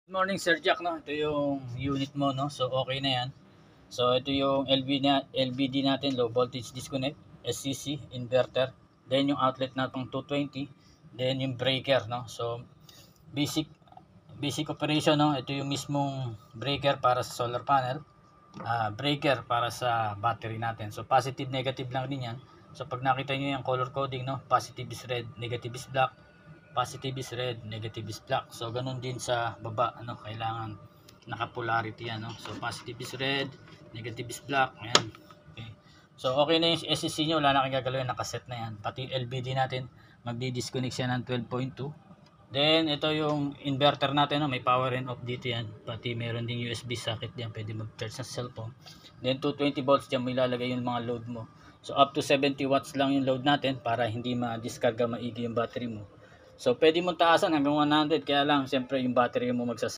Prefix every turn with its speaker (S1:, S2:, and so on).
S1: Good morning Sir Jack, no? Ito yung unit mo, no? So okay na yan. So ito yung LVD natin, low voltage disconnect, SCC, inverter. Then yung outlet natong 220. Then yung breaker, no? So basic operation, no? Ito yung mismong breaker para sa solar panel. Breaker para sa battery natin. So positive negative lang din yan. So pag nakita nyo yung color coding, no? Positive is red, negative is black. Positive is red, negative is black. So ganun din sa baba, ano, kailangan naka-polarity yan, no? So positive is red, negative is black. Ayan. Okay. So okay na yung SCC nyo, wala na kayong gagalawin, nakaset na yan. Pati LVD natin, magdi-disconnect siya ng 12.2. Then ito yung inverter natin, no? May power and off dito yan. Pati meron ding USB socket diyan, pwede mag-charge sa cellphone. Then 220 volts diyan mo ilalagay yung mga load mo. So up to 70 watts lang yung load natin para hindi ma-discarga maigi yung battery mo. So pwede mo taasan hanggang 100, kaya lang siyempre yung battery mo